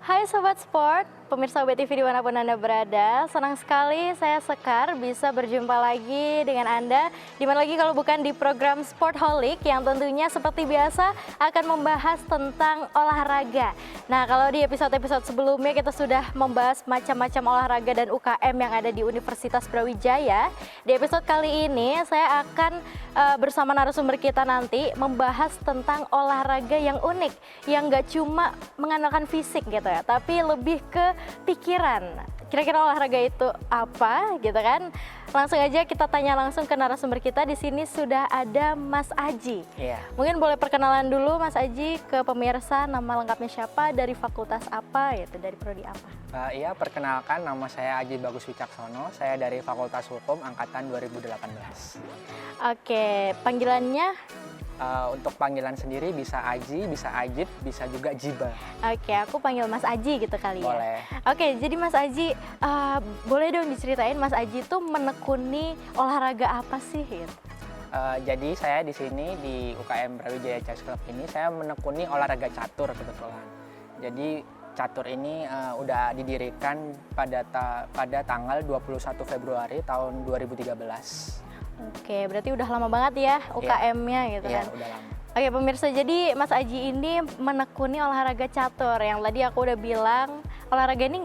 Hai Sobat Sport, pemirsa UB TV dimanapun Anda berada. Senang sekali saya Sekar bisa berjumpa lagi dengan Anda. Dimana lagi kalau bukan di program Sportholic yang tentunya seperti biasa akan membahas tentang olahraga. Nah, kalau di episode-episode sebelumnya kita sudah membahas macam-macam olahraga dan UKM yang ada di Universitas Brawijaya. Di episode kali ini saya akan bersama narasumber kita nanti membahas tentang olahraga yang unik, yang nggak cuma mengandalkan fisik gitu ya, tapi lebih ke pikiran. Kira-kira olahraga itu apa gitu kan? Langsung aja kita tanya langsung ke narasumber kita. Di sini sudah ada Mas Aji. Iya. Mungkin boleh perkenalan dulu Mas Aji ke pemirsa, nama lengkapnya siapa, dari fakultas apa gitu, dari prodi apa? Iya, perkenalkan nama saya Aji Bagus Wicaksono. Saya dari Fakultas Hukum angkatan 2018. Oke, panggilannya? Untuk panggilan sendiri bisa Aji, bisa Ajib, bisa juga Jiba. Oke, aku panggil Mas Aji gitu kali ya. Boleh. Oke, jadi Mas Aji, boleh dong diceritain Mas Aji itu menekuni olahraga apa sih? Gitu? Jadi saya di sini di UKM Brawijaya Chess Club ini saya menekuni olahraga catur kebetulan. Jadi catur ini udah didirikan pada tanggal 21 Februari tahun 2013. Oke, berarti udah lama banget ya UKM-nya gitu kan? Iya, udah lama. Oke pemirsa, jadi Mas Aji ini menekuni olahraga catur. Yang tadi aku udah bilang, olahraga ini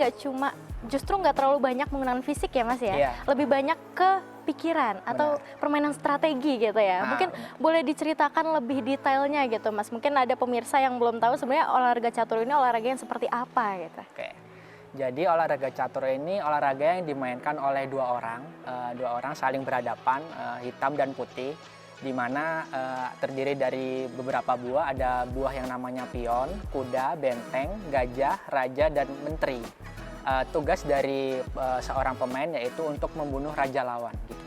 justru nggak terlalu banyak menggunakan fisik ya Mas ya? Iya. Lebih banyak ke pikiran atau permainan strategi gitu ya. Mungkin boleh diceritakan lebih detailnya gitu Mas. Mungkin ada pemirsa yang belum tahu sebenarnya olahraga catur ini olahraga yang seperti apa gitu. Oke. Jadi olahraga catur ini olahraga yang dimainkan oleh dua orang saling berhadapan, hitam dan putih, di mana terdiri dari beberapa buah. Ada buah yang namanya pion, kuda, benteng, gajah, raja, dan menteri. Tugas dari seorang pemain yaitu untuk membunuh raja lawan. Gitu.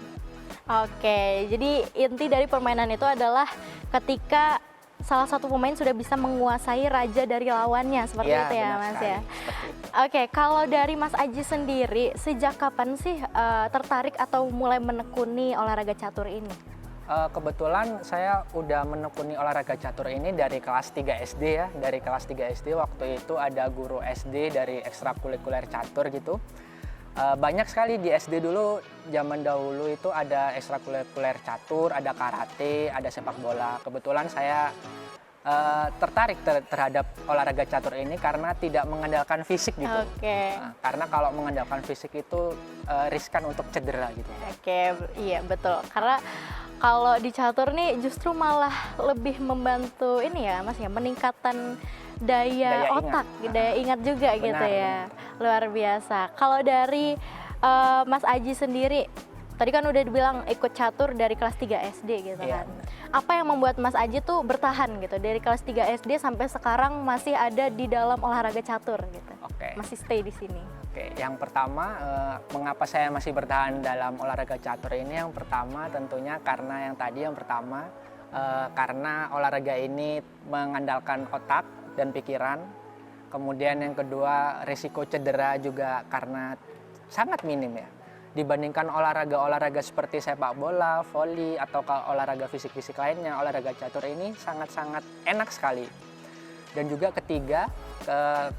Oke, jadi inti dari permainan itu adalah ketika salah satu pemain sudah bisa menguasai raja dari lawannya, seperti itu ya Mas ya. Oke, kalau dari Mas Aji sendiri, sejak kapan sih tertarik atau mulai menekuni olahraga catur ini? Kebetulan saya udah menekuni olahraga catur ini dari kelas 3 SD ya. Dari kelas 3 SD waktu itu ada guru SD dari ekstrakurikuler catur gitu. Banyak sekali di SD dulu, zaman dahulu itu ada ekstrakurikuler catur, ada karate, ada sepak bola. Kebetulan saya tertarik terhadap olahraga catur ini karena tidak mengandalkan fisik gitu. Oke. Karena kalau mengandalkan fisik itu riskan untuk cedera gitu. Oke, iya betul. Karena kalau di catur nih justru malah lebih membantu ini ya Mas ya, meningkatkan daya otak, daya ingat juga benar, gitu ya. benar. Luar biasa. Kalau dari Mas Aji sendiri, tadi kan udah dibilang ikut catur dari kelas 3 SD gitu kan. Apa yang membuat Mas Aji tuh bertahan gitu dari kelas 3 SD sampai sekarang masih ada di dalam olahraga catur gitu? Oke. Masih stay di sini. Oke, yang pertama mengapa saya masih bertahan dalam olahraga catur ini? Yang pertama tentunya karena karena olahraga ini mengandalkan otak dan pikiran. Kemudian yang kedua, risiko cedera juga karena sangat minim ya. Dibandingkan olahraga-olahraga seperti sepak bola, voli, atau olahraga fisik-fisik lainnya, olahraga catur ini sangat-sangat enak sekali. Dan juga ketiga,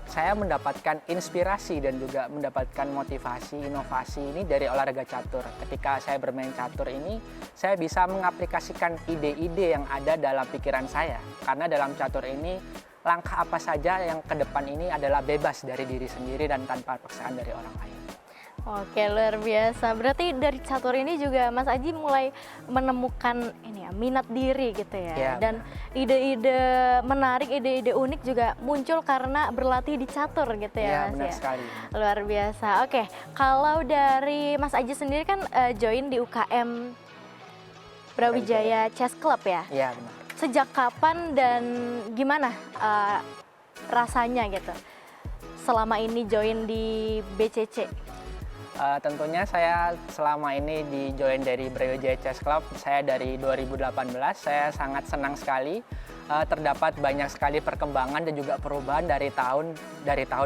saya mendapatkan inspirasi dan juga mendapatkan motivasi, inovasi ini dari olahraga catur. Ketika saya bermain catur ini, saya bisa mengaplikasikan ide-ide yang ada dalam pikiran saya. Karena dalam catur ini, langkah apa saja yang ke depan ini adalah bebas dari diri sendiri dan tanpa paksaan dari orang lain. Oke, luar biasa. Berarti dari catur ini juga Mas Aji mulai menemukan ini ya, minat diri gitu ya. Ya, dan ide-ide menarik, ide-ide unik juga muncul karena berlatih di catur gitu ya, Mas Benar ya. sekali. Luar biasa. Oke, kalau dari Mas Aji sendiri kan join di UKM Brawijaya Chess Club ya. Iya, benar. Sejak kapan dan gimana rasanya gitu selama ini join di BCC? Tentunya saya selama ini di join dari Brawijaya Chess Club, saya dari 2018, saya sangat senang sekali. Terdapat banyak sekali perkembangan dan juga perubahan dari tahun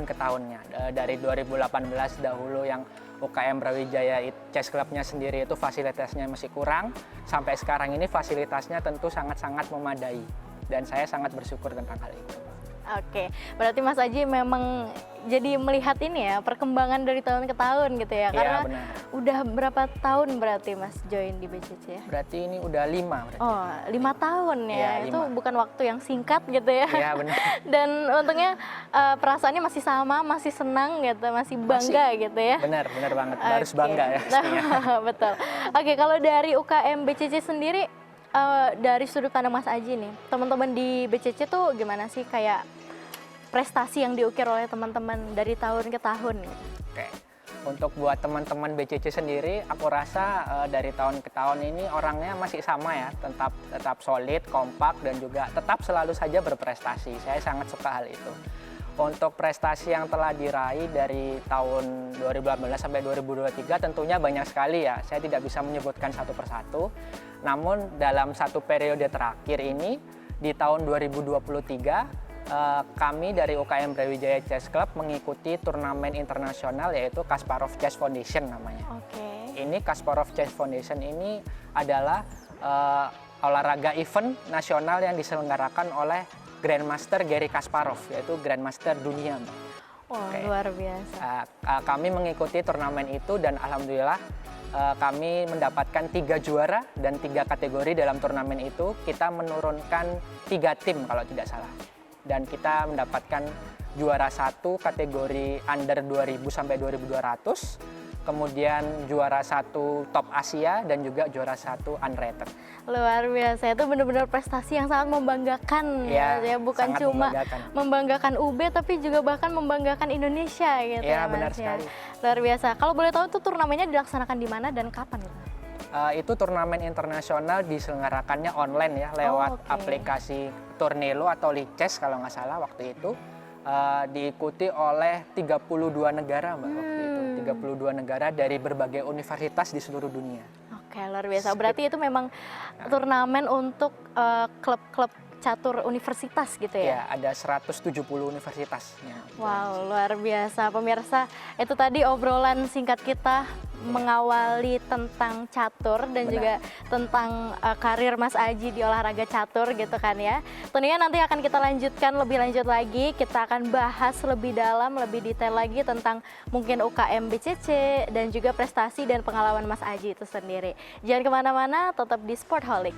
ke tahunnya. Dari 2018 dahulu yang UKM Brawijaya Chess Club-nya sendiri itu fasilitasnya masih kurang, sampai sekarang ini fasilitasnya tentu sangat-sangat memadai. Dan saya sangat bersyukur tentang hal itu. Oke, berarti Mas Aji memang jadi melihat ini ya perkembangan dari tahun ke tahun gitu ya, Iya, karena benar. udah berapa tahun berarti Mas join di BCC ya? Berarti ini udah 5 berarti. Oh, 5 tahun ya, Iya, itu 5. bukan waktu yang singkat gitu ya. Iya, benar. Dan untungnya perasaannya masih sama, masih senang gitu, masih bangga gitu ya. Benar banget. Harus Oke. bangga ya pastinya. Betul. Oke, kalau dari UKM BCC sendiri, dari sudut pandang Mas Aji nih, teman-teman di BCC tuh gimana sih kayak prestasi yang diukir oleh teman-teman dari tahun ke tahun gitu? Oke. Untuk buat teman-teman BCC sendiri, aku rasa dari tahun ke tahun ini orangnya masih sama ya, tetap solid, kompak, dan juga tetap selalu saja berprestasi. Saya sangat suka hal itu. Untuk prestasi yang telah diraih dari tahun 2018 sampai 2023 tentunya banyak sekali ya. Saya tidak bisa menyebutkan satu persatu. Namun dalam satu periode terakhir ini, di tahun 2023, kami dari UKM Brawijaya Chess Club mengikuti turnamen internasional yaitu Kasparov Chess Foundation namanya. Oke. Ini Kasparov Chess Foundation ini adalah olahraga event nasional yang diselenggarakan oleh Grandmaster Garry Kasparov, yaitu Grandmaster dunia, Mbak. Wah, Oke. luar biasa. Kami mengikuti turnamen itu dan alhamdulillah kami mendapatkan 3 juara dan 3 kategori dalam turnamen itu. Kita menurunkan 3 tim kalau tidak salah. Dan kita mendapatkan juara 1 kategori under 2000 sampai 2200, kemudian juara 1 top Asia dan juga juara 1 unrated. Luar biasa, itu benar-benar prestasi yang sangat membanggakan ya, bukan sangat cuma membanggakan. UB tapi juga bahkan membanggakan Indonesia gitu Ya, Mas benar ya. sekali. Luar biasa. Kalau boleh tahu itu turnamennya dilaksanakan di mana dan kapan gitu? Itu turnamen internasional diselenggarakannya online ya lewat oke. aplikasi Turnelo atau Lichess kalau nggak salah waktu itu. Diikuti oleh 32 negara Mbak waktu itu. 32 negara dari berbagai universitas di seluruh dunia. Oke, luar biasa. Berarti itu memang turnamen untuk klub-klub catur universitas gitu ya? Ya, ada 170 universitas. Wow, luar biasa. Pemirsa, itu tadi obrolan singkat kita mengawali tentang catur dan juga tentang karir Mas Aji di olahraga catur gitu kan ya. Tentunya nanti akan kita lanjutkan lebih lanjut lagi, kita akan bahas lebih dalam, lebih detail lagi tentang mungkin UKM BCC dan juga prestasi dan pengalaman Mas Aji itu sendiri. Jangan kemana-mana, tetap di Sportholic.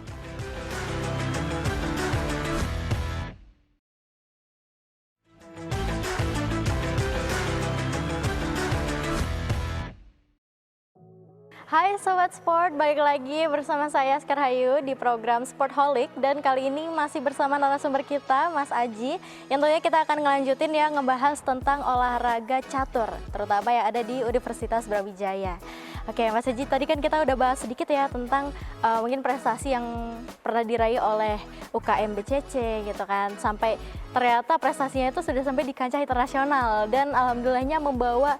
Hai Sobat Sport, balik lagi bersama saya Sekar Hayu di program Sportholic. Dan kali ini masih bersama narasumber kita, Mas Aji. Yang tentunya kita akan ngelanjutin ya, ngebahas tentang olahraga catur, terutama yang ada di Universitas Brawijaya. Oke Mas Aji, tadi kan kita udah bahas sedikit ya tentang mungkin prestasi yang pernah diraih oleh UKM BCC gitu kan. Sampai ternyata prestasinya itu sudah sampai di kancah internasional. Dan alhamdulillahnya membawa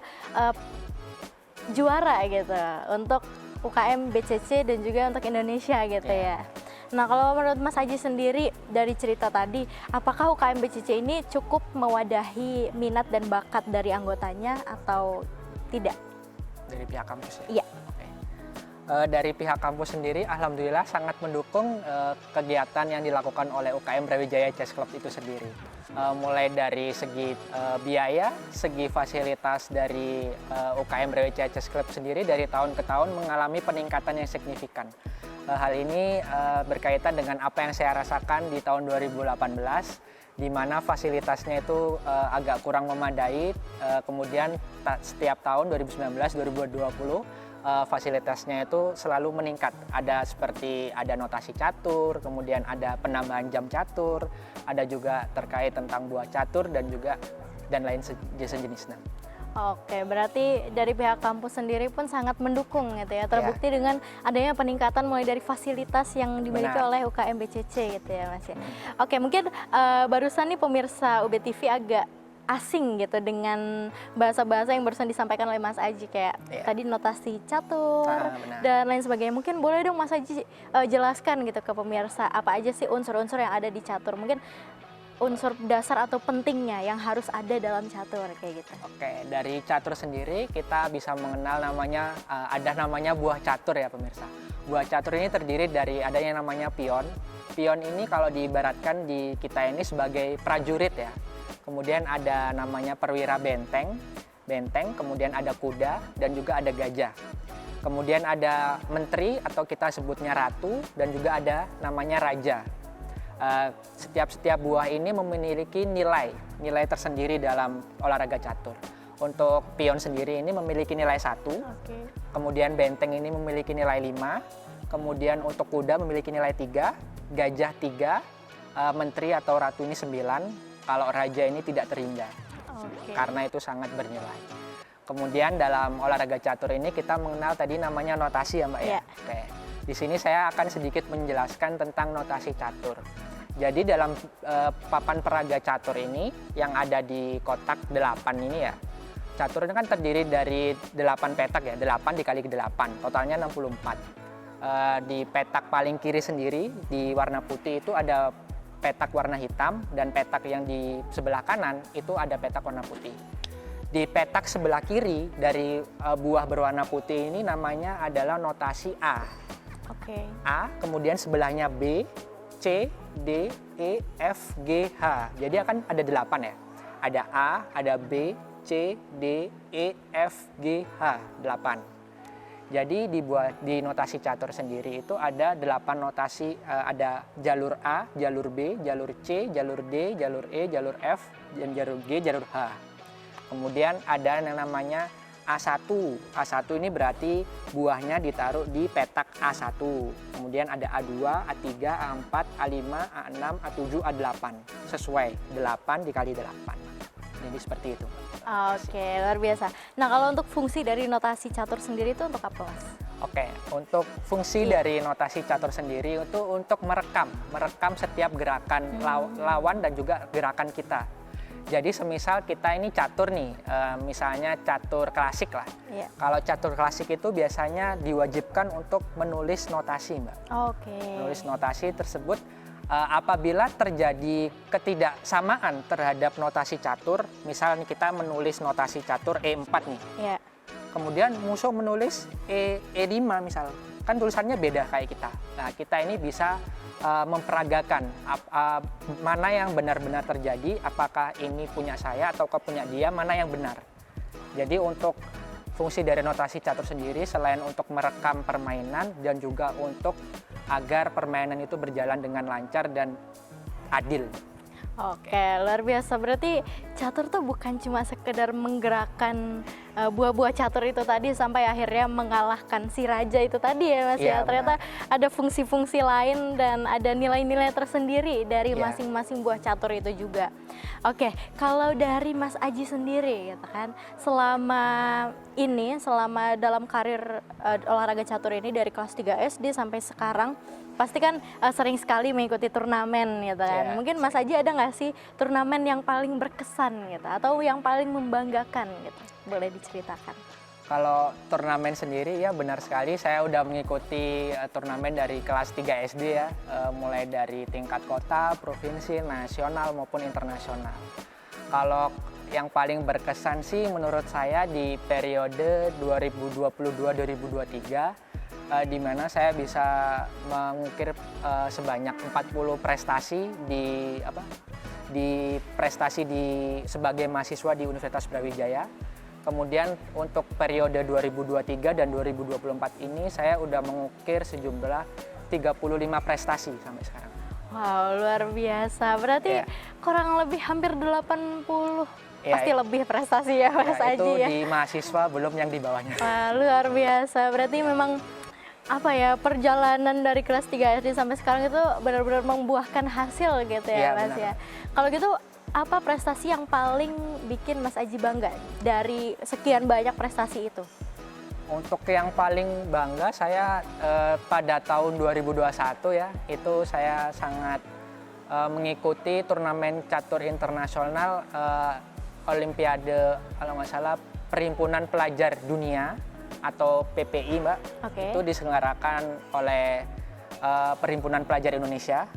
juara gitu untuk UKM BCC dan juga untuk Indonesia gitu ya. Nah, kalau menurut Mas Aji sendiri dari cerita tadi, apakah UKM BCC ini cukup mewadahi minat dan bakat dari anggotanya atau tidak? Dari pihak kampus ya? Iya. Oke. Dari pihak kampus sendiri alhamdulillah sangat mendukung kegiatan yang dilakukan oleh UKM Brawijaya Chess Club itu sendiri. Mulai dari segi biaya, segi fasilitas dari UKM Brawijaya Chess Club sendiri dari tahun ke tahun mengalami peningkatan yang signifikan. Hal ini berkaitan dengan apa yang saya rasakan di tahun 2018, di mana fasilitasnya itu agak kurang memadai. Kemudian setiap tahun 2019, 2020 fasilitasnya itu selalu meningkat. Ada seperti ada notasi catur, kemudian ada penambahan jam catur, ada juga terkait tentang buah catur dan juga lain sejenisnya. Oke, berarti dari pihak kampus sendiri pun sangat mendukung gitu ya. Terbukti dengan adanya peningkatan mulai dari fasilitas yang dimiliki oleh UKM BCC gitu ya Mas ya. Oke, mungkin barusan nih pemirsa UBTV agak asing gitu dengan bahasa-bahasa yang barusan disampaikan oleh Mas Aji kayak tadi notasi catur dan lain sebagainya. Mungkin boleh dong Mas Aji jelaskan gitu ke pemirsa apa aja sih unsur-unsur yang ada di catur. Mungkin unsur dasar atau pentingnya yang harus ada dalam catur kayak gitu. Oke, dari catur sendiri kita bisa mengenal namanya ada namanya buah catur ya pemirsa. Buah catur ini terdiri dari adanya namanya pion. Pion ini kalau diibaratkan di kita ini sebagai prajurit ya. kemudian ada namanya perwira benteng, kemudian ada kuda, dan juga ada gajah. Kemudian ada menteri atau kita sebutnya ratu, dan juga ada namanya raja. Setiap buah ini memiliki nilai tersendiri dalam olahraga catur. Untuk pion sendiri ini memiliki nilai 1, kemudian benteng ini memiliki nilai 5, kemudian untuk kuda memiliki nilai 3, gajah 3, menteri atau ratu ini 9, kalau raja ini tidak terhingga, karena itu sangat bernilai. Kemudian dalam olahraga catur ini kita mengenal tadi namanya notasi ya Mbak ya. Oke. Di sini saya akan sedikit menjelaskan tentang notasi catur. Jadi dalam papan peraga catur ini yang ada di kotak 8 ini ya, catur ini kan terdiri dari 8 petak ya, 8 dikali ke 8, totalnya 64. Di petak paling kiri sendiri, di warna putih itu ada petak warna hitam, dan petak yang di sebelah kanan itu ada petak warna putih. Di petak sebelah kiri dari buah berwarna putih ini namanya adalah notasi A. A, kemudian sebelahnya B, C, D, E, F, G, H. Jadi akan ada 8 ya. Ada A, ada B, C, D, E, F, G, H, 8. Jadi di notasi catur sendiri itu ada 8 notasi, ada jalur A, jalur B, jalur C, jalur D, jalur E, jalur F, dan jalur G, jalur H. Kemudian ada yang namanya A1. A1 ini berarti buahnya ditaruh di petak A1. Kemudian ada A2, A3, A4, A5, A6, A7, A8. Sesuai 8 dikali 8. Jadi seperti itu. Oke, luar biasa. Nah, kalau untuk fungsi dari notasi catur sendiri itu untuk apa, Mas? Oke, untuk fungsi dari notasi catur sendiri itu untuk merekam setiap gerakan lawan dan juga gerakan kita. Jadi semisal kita ini catur nih, misalnya catur klasik lah. Kalau catur klasik itu biasanya diwajibkan untuk menulis notasi, Mbak. Menulis notasi tersebut apabila terjadi ketidaksamaan terhadap notasi catur, misalnya kita menulis notasi catur E4 nih. Kemudian musuh menulis E5 misal, kan tulisannya beda kayak kita. Nah, kita ini bisa memperagakan mana yang benar-benar terjadi, apakah ini punya saya atau punya dia, mana yang benar. Jadi untuk fungsi dari notasi catur sendiri selain untuk merekam permainan dan juga untuk agar permainan itu berjalan dengan lancar dan adil. Oke, luar biasa. Berarti catur tuh bukan cuma sekedar menggerakkan buah-buah catur itu tadi sampai akhirnya mengalahkan si raja itu tadi ya Mas ya. Ternyata ada fungsi-fungsi lain dan ada nilai-nilai tersendiri dari masing-masing buah catur itu juga. Oke, kalau dari Mas Aji sendiri gitu kan, selama dalam karir olahraga catur ini dari kelas 3 SD sampai sekarang, pasti kan sering sekali mengikuti turnamen gitu kan. Mungkin Mas Aji ada nggak sih turnamen yang paling berkesan gitu atau yang paling membanggakan gitu? Boleh diceritakan. Kalau turnamen sendiri ya benar sekali, saya udah mengikuti turnamen dari kelas 3 SD ya, mulai dari tingkat kota, provinsi, nasional maupun internasional. Kalau yang paling berkesan sih menurut saya di periode 2022-2023, di mana saya bisa mengukir sebanyak 40 prestasi sebagai mahasiswa di Universitas Brawijaya. Kemudian untuk periode 2023 dan 2024 ini saya udah mengukir sejumlah 35 prestasi sampai sekarang. Wow, luar biasa. Berarti kurang lebih hampir 80 pasti lebih prestasi ya Mas Aji itu ya. Di mahasiswa, belum yang di bawahnya. Wah, luar biasa. Berarti memang perjalanan dari kelas 3 SD sampai sekarang itu benar-benar membuahkan hasil gitu ya Mas ya. Kalau gitu apa prestasi yang paling bikin Mas Aji bangga dari sekian banyak prestasi itu? Untuk yang paling bangga saya pada tahun 2021 ya, itu saya sangat mengikuti turnamen catur internasional Olimpiade kalau nggak salah Perhimpunan Pelajar Dunia atau PPI Mbak. Itu diselenggarakan oleh Perhimpunan Pelajar Indonesia.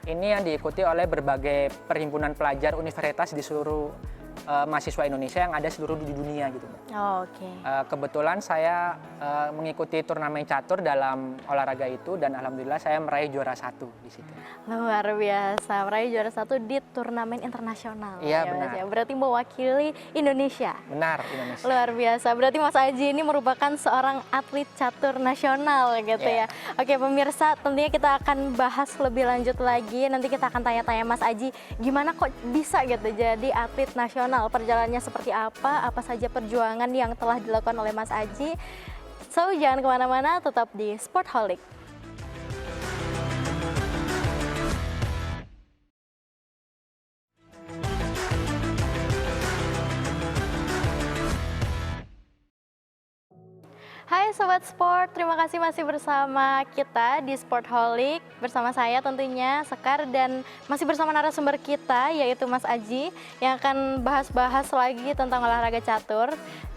Ini yang diikuti oleh berbagai perhimpunan pelajar universitas di seluruh mahasiswa Indonesia yang ada seluruh di dunia gitu. Oh, oke. Kebetulan saya mengikuti turnamen catur dalam olahraga itu dan alhamdulillah saya meraih juara 1 di situ. Luar biasa, meraih juara 1 di turnamen internasional. Iya, ya, Mas, benar. ya. Berarti mewakili Indonesia. Benar, Indonesia. Luar biasa. Berarti Mas Aji ini merupakan seorang atlet catur nasional gitu Iya. ya. Oke, pemirsa, tentunya kita akan bahas lebih lanjut lagi. Nanti kita akan tanya-tanya Mas Aji, gimana kok bisa gitu jadi atlet nasional? Perjalanannya seperti apa saja perjuangan yang telah dilakukan oleh Mas Aji. So, jangan kemana-mana, tetap di Sportholic. Hai Sobat Sport, terima kasih masih bersama kita di Sportholic. Bersama saya tentunya Sekar dan masih bersama narasumber kita yaitu Mas Aji yang akan bahas-bahas lagi tentang olahraga catur.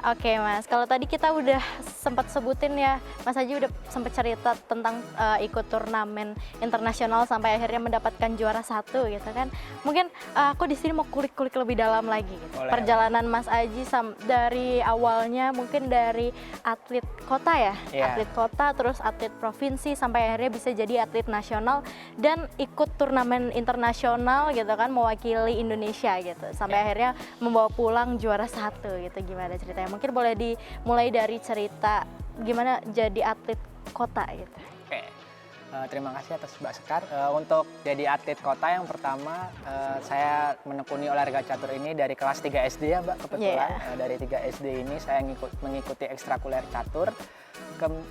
Oke Mas, kalau tadi kita udah sempat sebutin ya, Mas Aji udah sempat cerita tentang ikut turnamen internasional sampai akhirnya mendapatkan juara 1 gitu kan. Mungkin aku di sini mau kulik-kulik lebih dalam lagi gitu. Boleh. Perjalanan Mas Aji dari awalnya mungkin dari atlet kota ya, Iya. atlet kota terus atlet provinsi sampai akhirnya bisa jadi atlet nasional dan ikut turnamen internasional gitu kan, mewakili Indonesia gitu sampai akhirnya membawa pulang juara 1 gitu. Gimana ceritanya? Mungkin boleh dimulai dari cerita gimana jadi atlet kota gitu. Oke, terima kasih atas Mbak Sekar. Untuk jadi atlet kota yang pertama, saya menekuni olahraga catur ini dari kelas 3 SD ya Mbak, kebetulan. Dari 3 SD ini saya mengikuti ekstrakuler catur.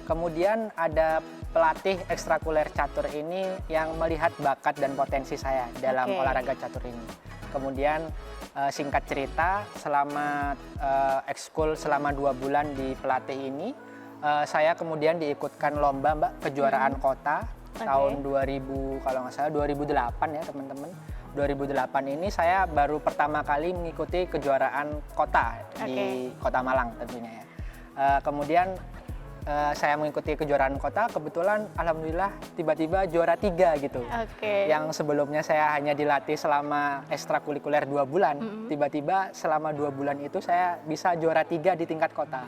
Kemudian ada pelatih ekstrakuler catur ini yang melihat bakat dan potensi saya dalam olahraga catur ini. Kemudian singkat cerita, selama ekskul selama 2 bulan di pelatih ini, saya kemudian diikutkan lomba Mbak, kejuaraan kota tahun 2000, kalau nggak salah 2008 ya teman-teman. 2008 ini saya baru pertama kali mengikuti kejuaraan kota di Kota Malang tentunya ya. Kemudian saya mengikuti kejuaraan kota, kebetulan alhamdulillah tiba-tiba juara 3 gitu. Yang sebelumnya saya hanya dilatih selama ekstrakurikuler 2 bulan, tiba-tiba selama 2 bulan itu saya bisa juara 3 di tingkat kota.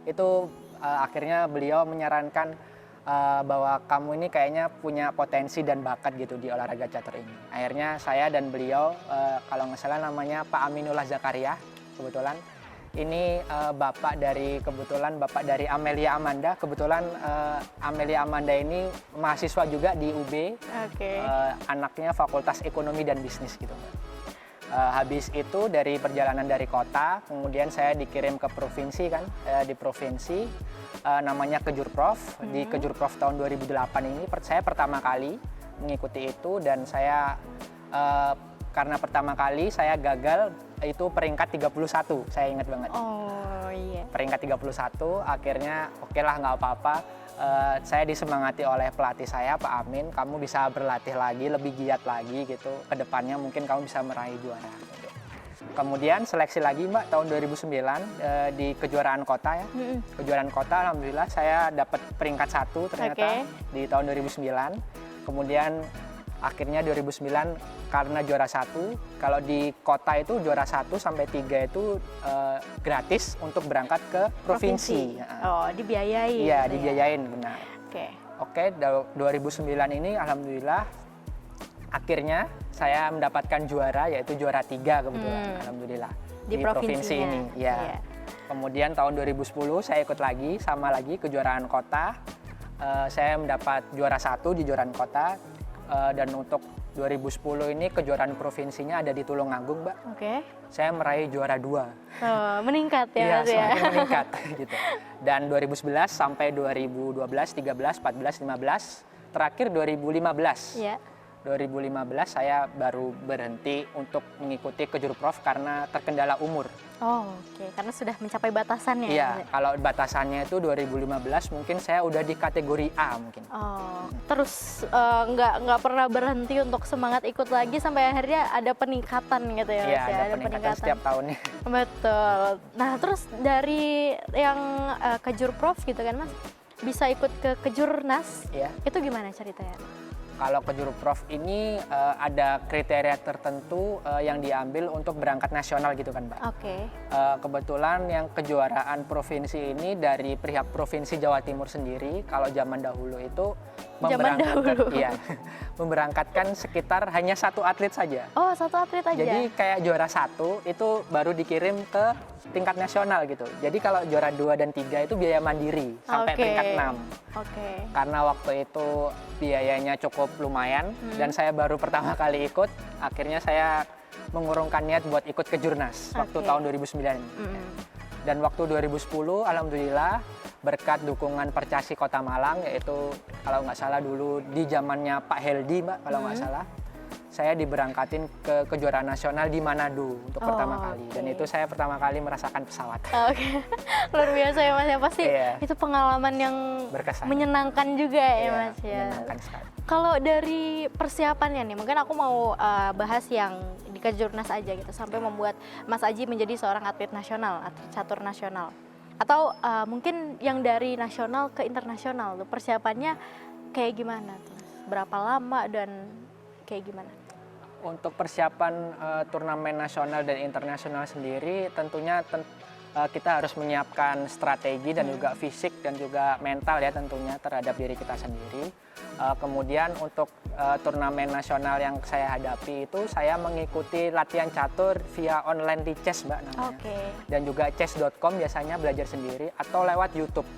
Itu akhirnya beliau menyarankan bahwa kamu ini kayaknya punya potensi dan bakat gitu di olahraga catur ini. Akhirnya saya dan beliau, kalau nggak salah namanya Pak Aminullah Zakaria, kebetulan. Ini bapak dari Amelia Amanda. Kebetulan Amelia Amanda ini mahasiswa juga di UB. Anaknya Fakultas Ekonomi dan Bisnis gitu. Habis itu dari perjalanan dari kota, kemudian saya dikirim ke provinsi kan. Di provinsi namanya Kejurprov. Di Kejurprov tahun 2008 ini saya pertama kali mengikuti itu dan saya karena pertama kali saya gagal itu peringkat 31, saya ingat banget. Oh iya. Peringkat 31, akhirnya oke lah nggak apa-apa. Saya disemangati oleh pelatih saya, Pak Amin, kamu bisa berlatih lagi, lebih giat lagi gitu. Kedepannya mungkin kamu bisa meraih juara. Gitu. Kemudian seleksi lagi Mbak, tahun 2009 di kejuaraan kota ya. Kejuaraan kota alhamdulillah saya dapat peringkat 1 ternyata di tahun 2009. Kemudian akhirnya 2009 karena juara 1, kalau di kota itu juara 1 sampai 3 itu gratis untuk berangkat ke provinsi. Oh, dibiayai. Iya, dibiayain benar. Oke, 2009 ini alhamdulillah akhirnya saya mendapatkan juara, yaitu juara 3 kebetulan, alhamdulillah di provinsi ini. Ya. Kemudian tahun 2010 saya ikut lagi kejuaraan kota. Saya mendapat juara 1 di kejuaraan kota. Dan untuk 2010 ini kejuaraan provinsinya ada di Tulungagung, Mbak. Saya meraih juara 2. Meningkat ya, Mas ya. Semakin meningkat gitu. Dan 2011 sampai 2012, 13, 14, 15, terakhir 2015. 2015 saya baru berhenti untuk mengikuti Kejurprov karena terkendala umur. Karena sudah mencapai batasannya. Iya, kalau batasannya itu 2015 mungkin saya udah di kategori A mungkin. Terus nggak pernah berhenti untuk semangat ikut lagi sampai akhirnya ada peningkatan gitu ya, Mas? Iya, ada peningkatan setiap tahunnya. Betul. Nah, terus dari yang Kejurprov gitu kan, Mas, bisa ikut ke Kejurnas, itu gimana ceritanya? Kalau ke Juruprof ini ada kriteria tertentu yang diambil untuk berangkat nasional gitu kan, Mbak. Oke. Kebetulan yang kejuaraan provinsi ini dari pihak Provinsi Jawa Timur sendiri, kalau zaman dahulu itu iya, memberangkatkan sekitar hanya 1 atlet saja. Oh, 1 atlet aja. Jadi kayak juara 1 itu baru dikirim ke tingkat nasional gitu. Jadi kalau juara 2 dan 3 itu biaya mandiri sampai peringkat 6. Oke. Karena waktu itu biayanya cukup lumayan dan saya baru pertama kali ikut, akhirnya saya mengurungkan niat buat ikut ke Jurnas waktu tahun 2009. Dan waktu 2010 alhamdulillah berkat dukungan Percasi Kota Malang, yaitu kalau nggak salah dulu di zamannya Pak Heldi, Mbak, kalau nggak salah, saya diberangkatin ke kejuaraan nasional di Manado untuk pertama kali. Dan itu saya pertama kali merasakan pesawat. Oke. Luar biasa ya Mas, ya pasti itu pengalaman yang berkesan, menyenangkan juga ya Mas ya. Menyenangkan sekali. Kalau dari persiapannya nih, mungkin aku mau bahas yang di Kejurnas aja gitu, sampai membuat Mas Aji menjadi seorang atlet nasional, atlet catur nasional. Atau mungkin yang dari nasional ke internasional, tuh persiapannya kayak gimana tuh? Berapa lama dan kayak gimana? Untuk persiapan turnamen nasional dan internasional sendiri, tentunya kita harus menyiapkan strategi dan juga fisik dan juga mental ya tentunya terhadap diri kita sendiri. Kemudian untuk turnamen nasional yang saya hadapi itu saya mengikuti latihan catur via online di chess, Mbak, namanya. Dan juga chess.com biasanya belajar sendiri atau lewat YouTube.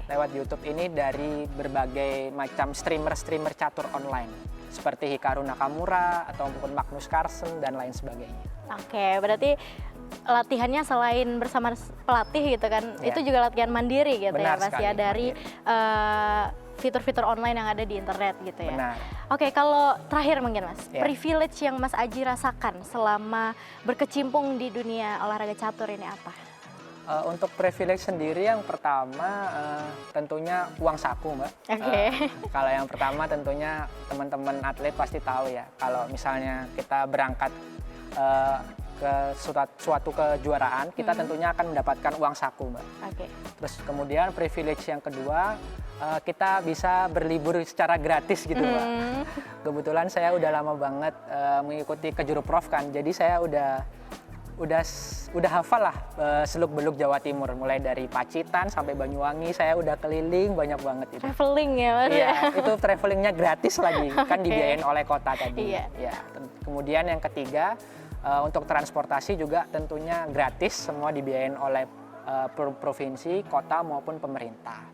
Lewat YouTube ini dari berbagai macam streamer catur online seperti Hikaru Nakamura ataupun Magnus Carlsen dan lain sebagainya. Berarti latihannya selain bersama pelatih gitu kan, itu juga latihan mandiri gitu. Benar ya Mas ya, dari fitur-fitur online yang ada di internet gitu ya. Benar. Kalau terakhir mungkin Mas, privilege yang Mas Aji rasakan selama berkecimpung di dunia olahraga catur ini apa? Untuk privilege sendiri yang pertama tentunya uang saku, Mbak. Kalau yang pertama tentunya teman-teman atlet pasti tahu ya, kalau misalnya kita berangkat ke suatu kejuaraan, kita tentunya akan mendapatkan uang saku, Mbak. Terus kemudian privilege yang kedua, kita bisa berlibur secara gratis gitu, Mbak. Kebetulan saya udah lama banget mengikuti ke Juruprof kan, jadi saya udah hafal lah seluk-beluk Jawa Timur, mulai dari Pacitan sampai Banyuwangi, saya udah keliling banyak banget itu. Traveling ya Mas? Iya, itu travelingnya gratis lagi, kan dibiayain oleh kota tadi. Ya. Kemudian yang ketiga, untuk transportasi juga tentunya gratis, semua dibiayain oleh provinsi, kota maupun pemerintah.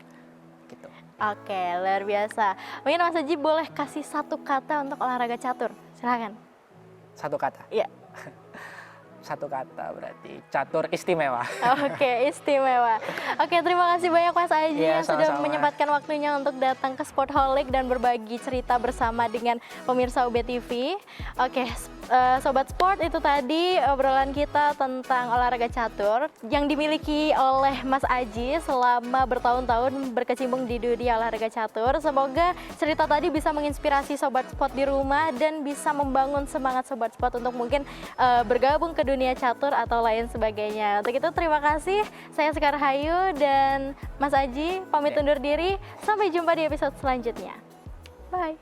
Gitu. Luar biasa. Mungkin Mas Aji boleh kasih 1 kata untuk olahraga catur, silakan. 1 kata? Iya. 1 kata berarti catur istimewa. Istimewa. Terima kasih banyak Mas Aji yang sudah menyempatkan waktunya untuk datang ke Sportholic dan berbagi cerita bersama dengan pemirsa UBTV. Sobat Sport, itu tadi obrolan kita tentang olahraga catur yang dimiliki oleh Mas Aji selama bertahun-tahun berkecimpung di dunia olahraga catur. Semoga cerita tadi bisa menginspirasi Sobat Sport di rumah dan bisa membangun semangat Sobat Sport untuk mungkin bergabung ke dunia catur atau lain sebagainya. Untuk itu terima kasih, saya Sekar Hayu dan Mas Aji pamit undur diri. Sampai jumpa di episode selanjutnya. Bye.